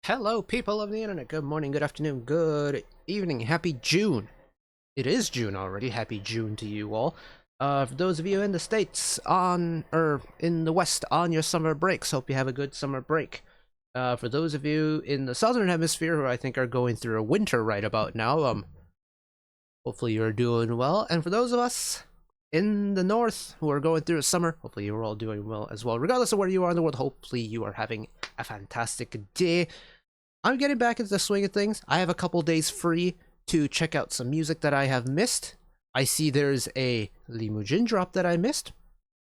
Hello, people of the internet. Good morning, good afternoon, good evening. Happy June. It is June already. Happy June to you all. For those of you in the States in the West on your summer breaks, hope you have a good summer break. For those of you in the Southern Hemisphere who I think are going through a winter right about now, hopefully you're doing well. And for those of us in the North who are going through a summer, hopefully you're all doing well as well. Regardless of where you are in the world, hopefully you are having a fantastic day. I'm getting back into the swing of things. I have a couple days free to check out some music that I have missed. I see there's a Mujin drop that I missed,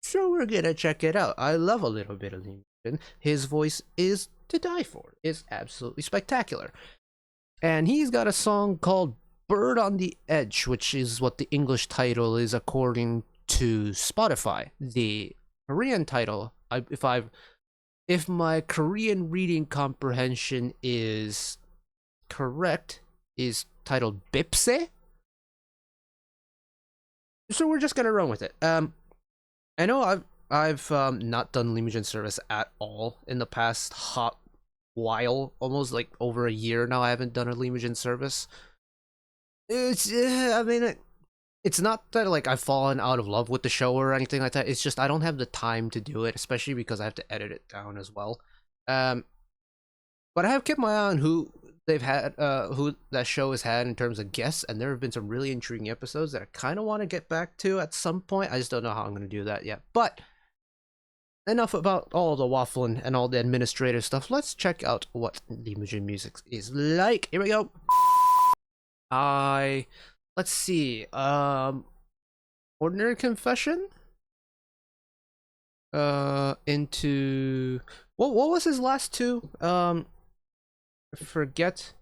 so we're gonna check it out. I love a little bit of Mujin. His voice is to die for. It's absolutely spectacular. And he's got a song called Bird on the Edge, which is what the English title is according to Spotify. The Korean title, if my Korean reading comprehension is correct, is titled Bipse. So we're just gonna run with it. I know I've not done Limujin service at all in the past hot while, almost like over a year now. I haven't done a Limujin service. It's it's not that like I've fallen out of love with the show or anything like that. It's just I don't have the time to do it, especially because I have to edit it down as well. But I have kept my eye on who they've had, who that show has had in terms of guests, and there have been some really intriguing episodes that I kind of want to get back to at some point. I just don't know how I'm going to do that yet. But enough about all the waffling and all the administrative stuff. Let's check out what the Mujin music is like. Here we go. Let's see. Ordinary Confession. Into what was his last two? I forget.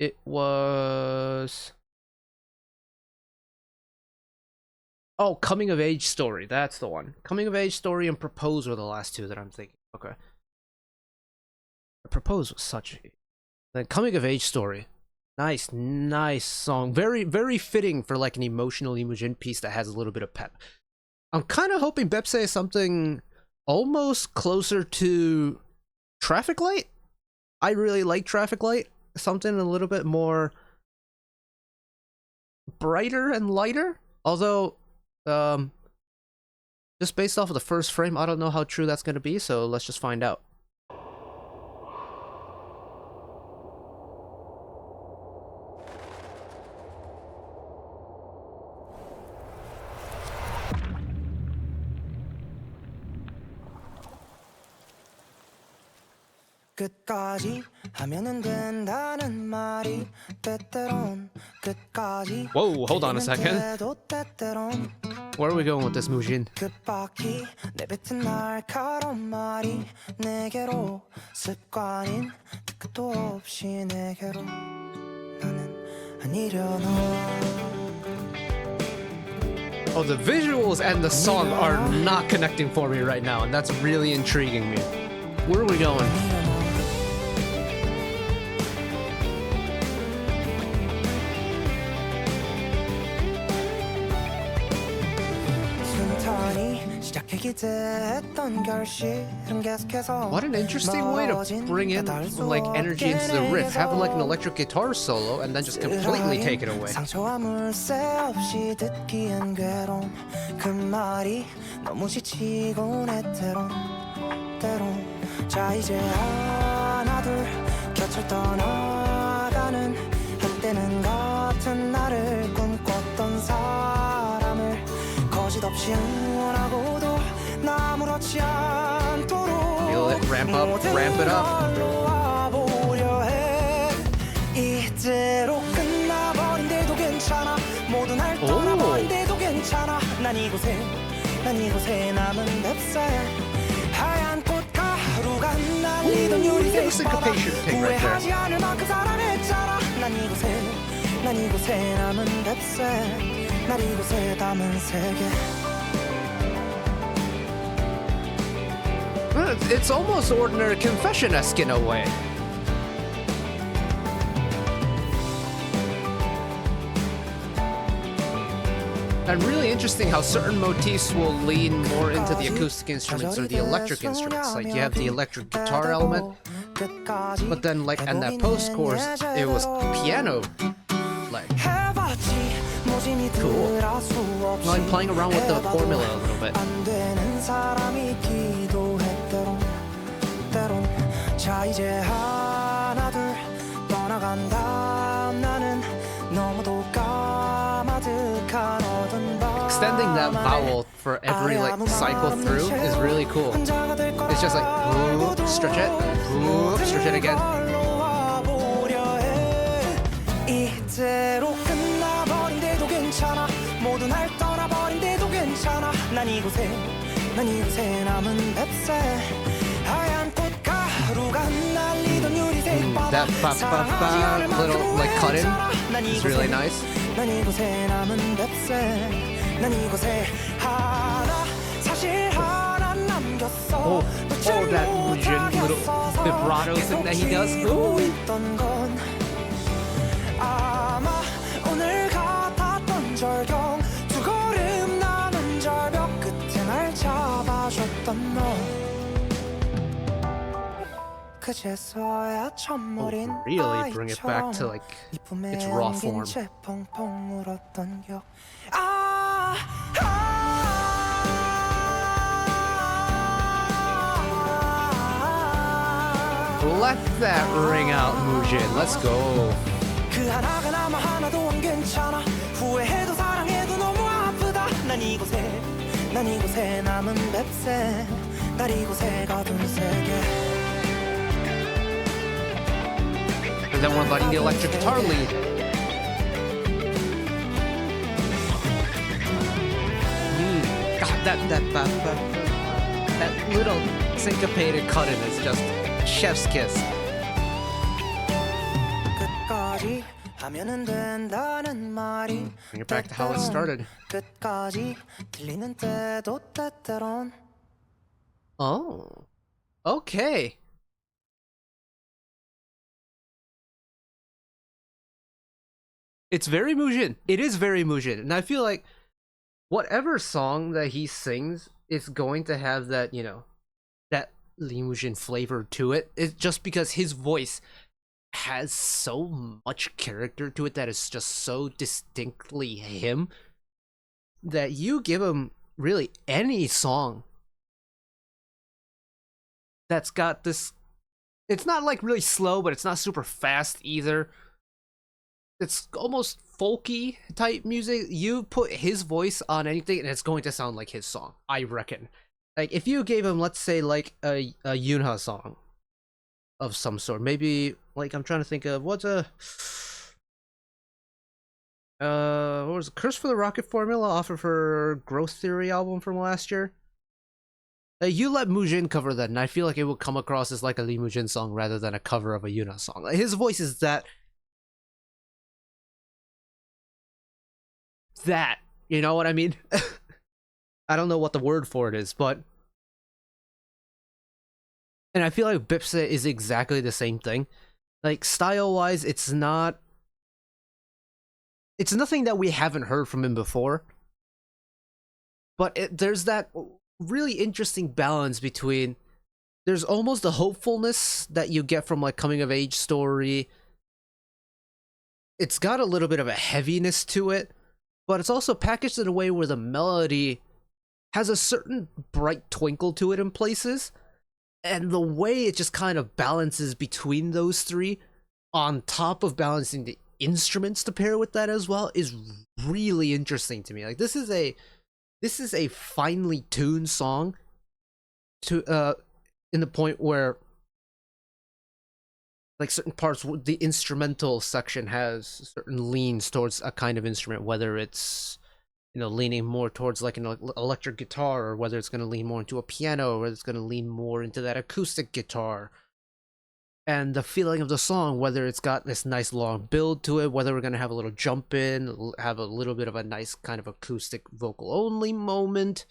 It was Coming of Age Story. That's the one. Coming of Age Story and Propose were the last two that I'm thinking. Okay. Propose was such a then Coming of Age Story. Nice song. Very, very fitting for like an emotional Mujin piece that has a little bit of pep. I'm kind of hoping Bepse is something almost closer to Traffic Light. I really like Traffic Light. Something a little bit more brighter and lighter. Although, just based off of the first frame, I don't know how true that's going to be, so let's just find out. 끝까지 하면은 된다는 말이 때때론 끝까지 Whoa, hold on a second. 때때론 Where are we going with this, Mujin? 끝바퀴 내뱉은 날카로운 말이 내게로 습관인 끝도 없이 내게로 나는 아니려나. Oh, the visuals and the song are not connecting for me right now, and that's really intriguing me. Where are we going? What an interesting way to bring in like energy into the riff. Have like an electric guitar solo and then just completely take it away. 자 이제 하나 둘 곁을 떠나가는 한때는 같은 나를 꿈꿨던 사람을 거짓없이 응원하고도 나 아무렇지 않도록 Feel it, ramp it up. 놓아보려 해 이대로 끝나버린데도 괜찮아 모든 날 떠나버린데도 괜찮아 난 이곳에 남은 뎁새 하얀 꽃가 하루가 날리던 유리색바다 후회하지 않을 만큼 사랑했잖아 난 이곳에 남은 뎁새 날 이곳에 담은 세계. It's almost Ordinary Confession-esque in a way. And really interesting how certain motifs will lean more into the acoustic instruments or the electric instruments. Like you have the electric guitar element, but then like in that post-chorus, it was piano. Like, cool. I'm playing around with the formula a little bit. Extending that vowel for every like cycle through is really cool. It's just like whoop, stretch it, whoop, stretch it again. That ba-ba-ba little like cut in is really nice. Oh, that Mujin little vibrato thing that he does. Ooh. Oh, really bring it back to like its raw form. Let that ring out, Mujin. Let's go. And then we're letting the electric guitar lead. God, that little syncopated cut in is just chef's kiss. Bring it back to how it started. Oh, okay. It's very Mujin. It is very Mujin. And I feel like whatever song that he sings is going to have that, you know, that Lee Mujin flavor to it. It's just because his voice has so much character to it that is just so distinctly him that you give him really any song that's got this. It's not like really slow, but it's not super fast either. It's almost folky type music. You put his voice on anything and it's going to sound like his song, I reckon. Like if you gave him, let's say, like a Yunha song of some sort, maybe like I'm trying to think of what was it? Curse for the Rocket Formula off of her Growth Theory album from last year. You let Mujin cover that, and I feel like it would come across as like a Lee Mujin song rather than a cover of a Yunha song. Like, his voice is that, you know what I mean? I don't know what the word for it is, but... And I feel like Bipse is exactly the same thing. Like, style-wise, it's not... It's nothing that we haven't heard from him before. But there's that really interesting balance between... There's almost the hopefulness that you get from, like, coming-of-age story. It's got a little bit of a heaviness to it. But it's also packaged in a way where the melody has a certain bright twinkle to it in places. And the way it just kind of balances between those three, on top of balancing the instruments to pair with that as well, is really interesting to me. Like, this is a finely tuned song to in the point where, like, certain parts, the instrumental section has certain leans towards a kind of instrument, whether it's, you know, leaning more towards like an electric guitar, or whether it's going to lean more into a piano, or whether it's going to lean more into that acoustic guitar. And the feeling of the song, whether it's got this nice long build to it, whether we're going to have a little jump in, have a little bit of a nice kind of acoustic vocal only moment.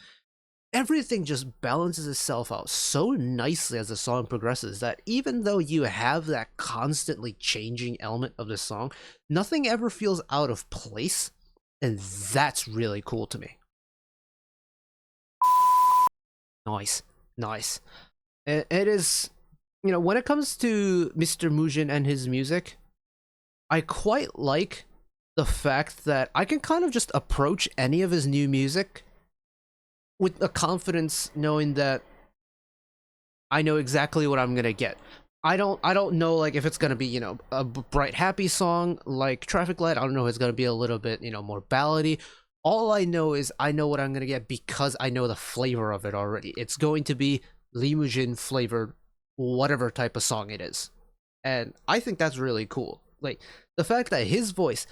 Everything just balances itself out so nicely as the song progresses that even though you have that constantly changing element of the song, nothing ever feels out of place. And that's really cool to me. Nice. Nice. It is, when it comes to Mr. Mujin and his music, I quite like the fact that I can kind of just approach any of his new music with the confidence knowing that I know exactly what I'm gonna get. I don't know like if it's gonna be a bright happy song like Traffic Light. I don't know if it's gonna be a little bit more ballady. All I know is I know what I'm gonna get because I know the flavor of it already. It's going to be Lee Mujin flavored whatever type of song it is, and I think that's really cool. Like the fact that his voice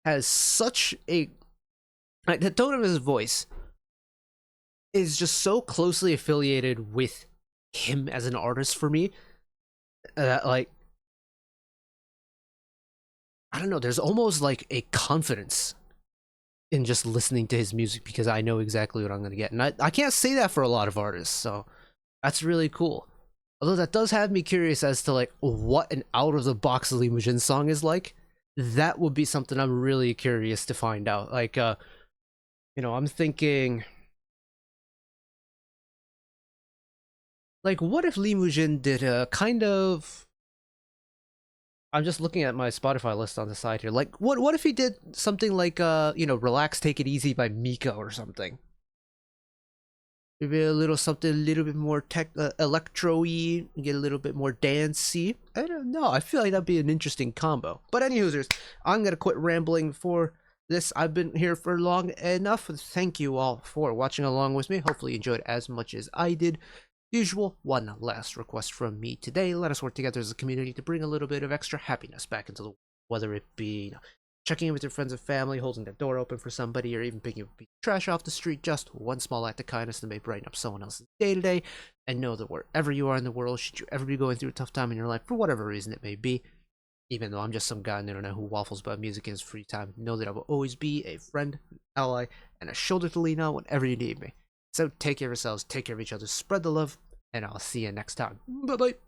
has such a like the tone of his voice is just so closely affiliated with him as an artist for me that like I don't know, there's almost like a confidence in just listening to his music because I know exactly what I'm gonna get. And I can't say that for a lot of artists, so that's really cool. Although that does have me curious as to like what an out of the box Lee Mujin song is like. That would be something I'm really curious to find out. Like I'm thinking like what if Lee Mujin did a kind of I'm just looking at my Spotify list on the side here. Like, what if he did something like "Relax, Take It Easy" by Mika or something? Maybe a little something a little bit more electro-y, get a little bit more dancey. I don't know. I feel like that'd be an interesting combo. But anywho's, I'm gonna quit rambling for this. I've been here for long enough. Thank you all for watching along with me. Hopefully you enjoyed as much as I did. Usual, one last request from me today. Let us work together as a community to bring a little bit of extra happiness back into the world. Whether it be checking in with your friends and family, holding the door open for somebody, or even picking up trash off the street. Just one small act of kindness that may brighten up someone else's day to day. And know that wherever you are in the world, should you ever be going through a tough time in your life, for whatever reason it may be, even though I'm just some guy on the internet who waffles about music in his free time, know that I will always be a friend, ally, and a shoulder to lean on whenever you need me. So take care of yourselves, take care of each other, spread the love, and I'll see you next time. Bye-bye.